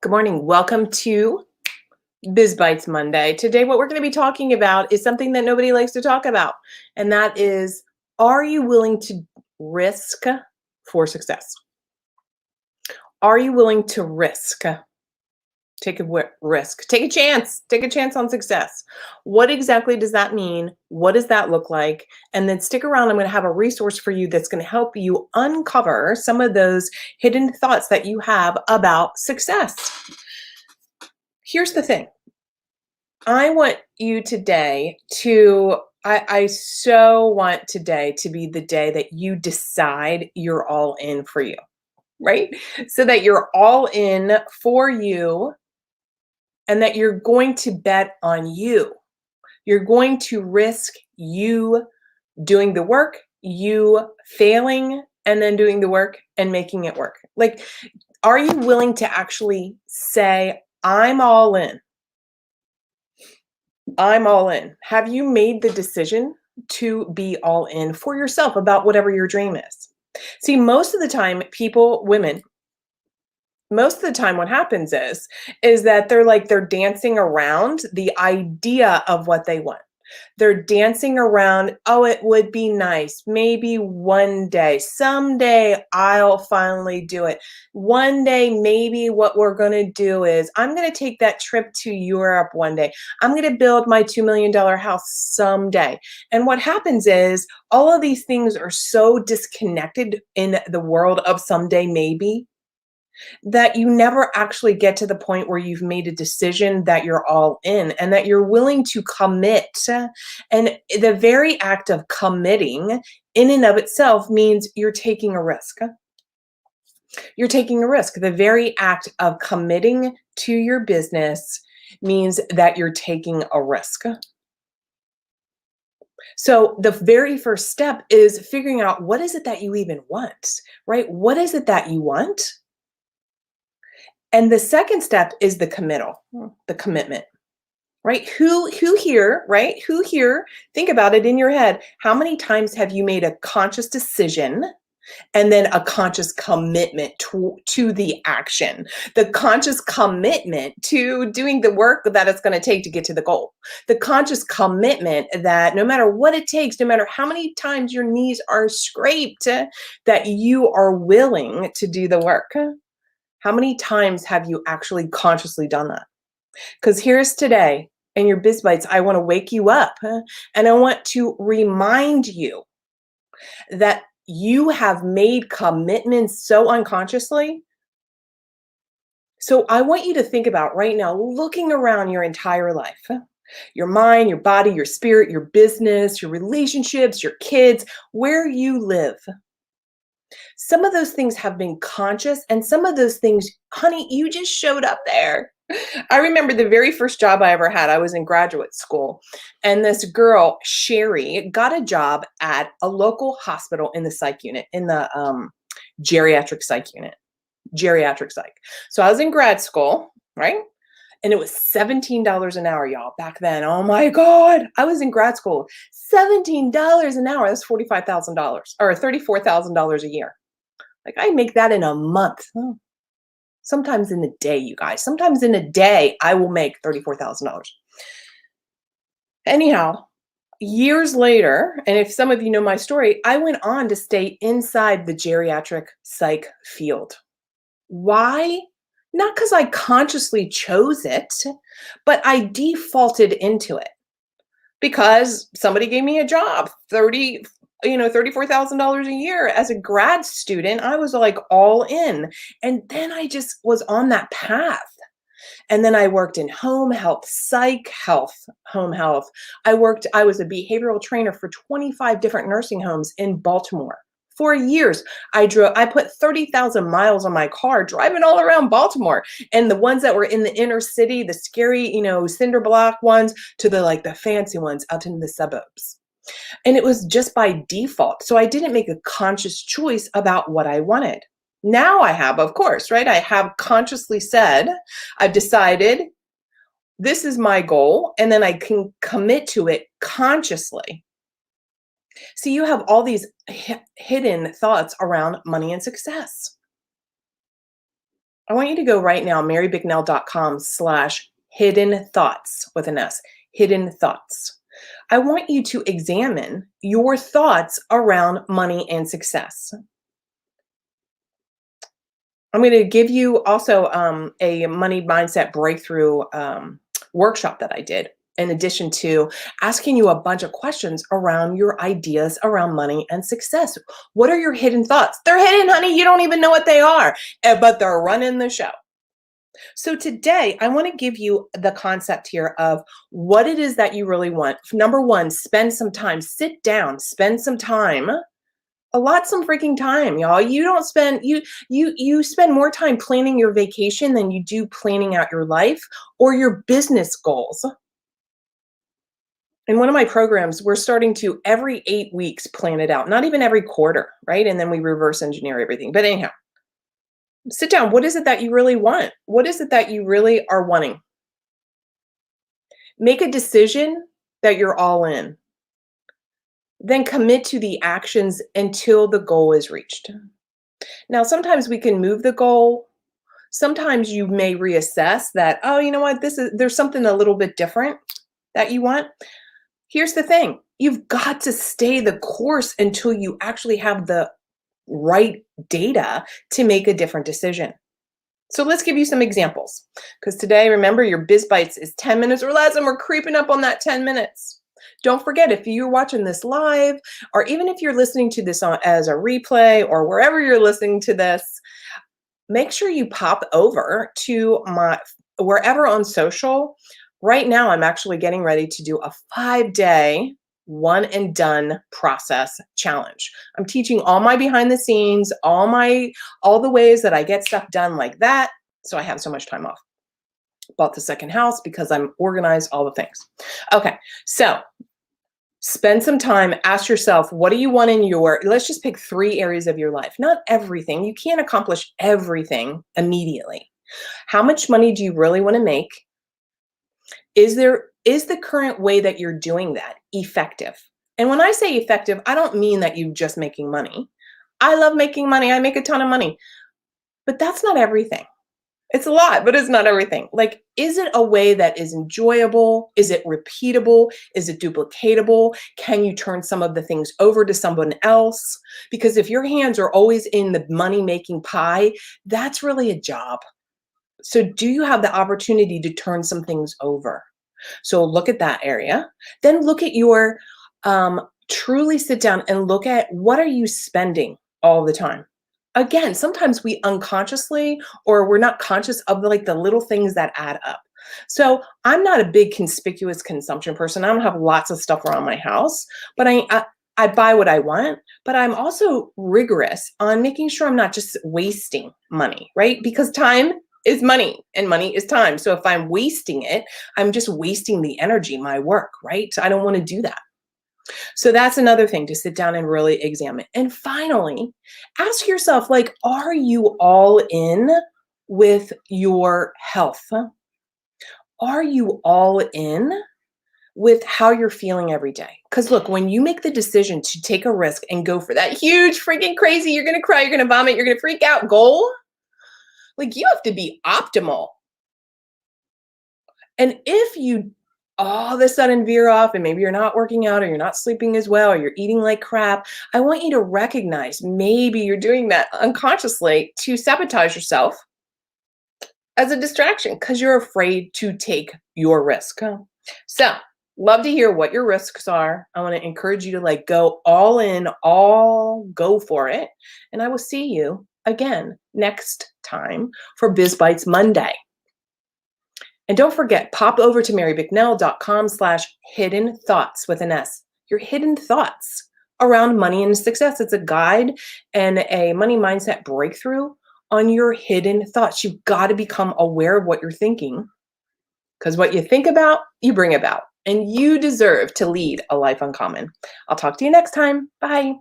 Good morning. Welcome to Biz Bites Monday. Today, what we're going to be talking about is something that nobody likes to talk about, and that is, are you willing to risk for success? Are you willing to risk? Take a risk. Take a chance. Take a chance on success. What exactly does that mean? What does that look like? And then stick around. I'm going to have a resource for you that's going to help you uncover some of those hidden thoughts that you have about success. Here's the thing. I want you today to, I so want today to be the day that you decide you're all in for you, right? So that you're all in for you and that you're going to bet on you. You're going to risk you doing the work, you failing, and then doing the work and making it work. Like, are you willing to actually say, I'm all in? I'm all in. Have you made the decision to be all in for yourself about whatever your dream is? See, most of the time, people, women, most of the time what happens is that they're dancing around the idea of what they want. They're dancing around, oh, it would be nice. Maybe one day, someday I'll finally do it. One day, maybe what we're going to do is I'm going to take that trip to Europe one day. I'm going to build my $2 million house someday. And what happens is all of these things are so disconnected in the world of someday, maybe, that you never actually get to the point where you've made a decision that you're all in and that you're willing to commit. And the very act of committing in and of itself means you're taking a risk. You're taking a risk. The very act of committing to your business means that you're taking a risk. So the very first step is figuring out, what is it that you even want, right? What is it that you want? And the second step is the committal, the commitment, right? Who here, right? Who here, think about it in your head. How many times have you made a conscious decision and then a conscious commitment to the action, the conscious commitment to doing the work that it's going to take to get to the goal, the conscious commitment that no matter what it takes, no matter how many times your knees are scraped, that you are willing to do the work? How many times have you actually consciously done that? Because here's today in your Biz Bites, I want to wake you up, and I want to remind you that you have made commitments so unconsciously. So I want you to think about right now, looking around your entire life, your mind, your body, your spirit, your business, your relationships, your kids, where you live. Some of those things have been conscious, and some of those things, honey, you just showed up there. I remember the very first job I ever had. I was in graduate school, and this girl, Sherry, got a job at a local hospital in the psych unit, in the geriatric psych unit, geriatric psych. So I was in grad school, right? And it was $17 an hour, y'all, back then. Oh my God. I was in grad school. $17 an hour. That's $45,000 or $34,000 a year. Like, I make that in a month. Sometimes in a day, you guys. Sometimes in a day, I will make $34,000. Anyhow, years later, and if some of you know my story, I went on to stay inside the geriatric psych field. Why? Not because I consciously chose it, but I defaulted into it because somebody gave me a job, $34,000 a year as a grad student. I was like all in. And then I just was on that path. And then I worked in home health, psych health, home health. I was a behavioral trainer for 25 different nursing homes in Baltimore. For years, I put 30,000 miles on my car driving all around Baltimore. And the ones that were in the inner city, the scary, cinder block ones, to the fancy ones out in the suburbs. And it was just by default. So I didn't make a conscious choice about what I wanted. Now I have, of course, right? I have consciously said, I've decided this is my goal, and then I can commit to it consciously. See, you have all these hidden thoughts around money and success. I want you to go right now, marybicknell.com/hidden thoughts with an S, hidden thoughts. I want you to examine your thoughts around money and success. I'm going to give you also a money mindset breakthrough workshop that I did, in addition to asking you a bunch of questions around your ideas around money and success. What are your hidden thoughts? They're hidden, honey. You don't even know what they are, but they're running the show. So today, I want to give you the concept here of what it is that you really want. Number one, spend some time, sit down, spend some time, some freaking time, y'all. You don't spend you spend more time planning your vacation than you do planning out your life or your business goals. In one of my programs, we're starting to every 8 weeks plan it out, not even every quarter, right? And then we reverse engineer everything. But anyhow, sit down. What is it that you really want? What is it that you really are wanting? Make a decision that you're all in. Then commit to the actions until the goal is reached. Now, sometimes we can move the goal. Sometimes you may reassess that, oh, you know what, there's something a little bit different that you want. Here's the thing. You've got to stay the course until you actually have the right data to make a different decision. So let's give you some examples. Because today, remember, your Biz Bites is 10 minutes or less, and we're creeping up on that 10 minutes. Don't forget, if you're watching this live, or even if you're listening to this as a replay or wherever you're listening to this, make sure you pop over to wherever on social. Right now, I'm actually getting ready to do a 5-day one and done process challenge. I'm teaching all my behind the scenes, all the ways that I get stuff done like that. So I have so much time off. Bought the second house because I'm organized, all the things. Okay, so spend some time, ask yourself, what do you want in let's just pick 3 areas of your life, not everything. You can't accomplish everything immediately. How much money do you really want to make? Is the current way that you're doing that effective? And when I say effective, I don't mean that you're just making money. I love making money. I make a ton of money. But that's not everything. It's a lot, but it's not everything. Like, is it a way that is enjoyable? Is it repeatable? Is it duplicatable? Can you turn some of the things over to someone else? Because if your hands are always in the money-making pie, that's really a job. So do you have the opportunity to turn some things over? So look at that area. Then look at your, truly sit down and look at what are you spending all the time? Again, sometimes we unconsciously or we're not conscious of the little things that add up. So I'm not a big conspicuous consumption person. I don't have lots of stuff around my house, but I buy what I want, but I'm also rigorous on making sure I'm not just wasting money, right? Because time is money and money is time. So if I'm wasting it, I'm just wasting the energy, my work, right? So I don't want to do that. So that's another thing to sit down and really examine. And finally, ask yourself, are you all in with your health? Are you all in with how you're feeling every day? Because look, when you make the decision to take a risk and go for that huge freaking crazy, you're going to cry, you're going to vomit, you're going to freak out goal, you have to be optimal. And if you all of a sudden veer off and maybe you're not working out or you're not sleeping as well or you're eating like crap, I want you to recognize maybe you're doing that unconsciously to sabotage yourself as a distraction because you're afraid to take your risk. So love to hear what your risks are. I want to encourage you to go all in, all go for it. And I will see you again next time for Biz Bites Monday. And don't forget, pop over to marybicknell.com/hidden thoughts with an S. Your hidden thoughts around money and success. It's a guide and a money mindset breakthrough on your hidden thoughts. You've got to become aware of what you're thinking, because what you think about, you bring about. And you deserve to lead a life uncommon. I'll talk to you next time. Bye.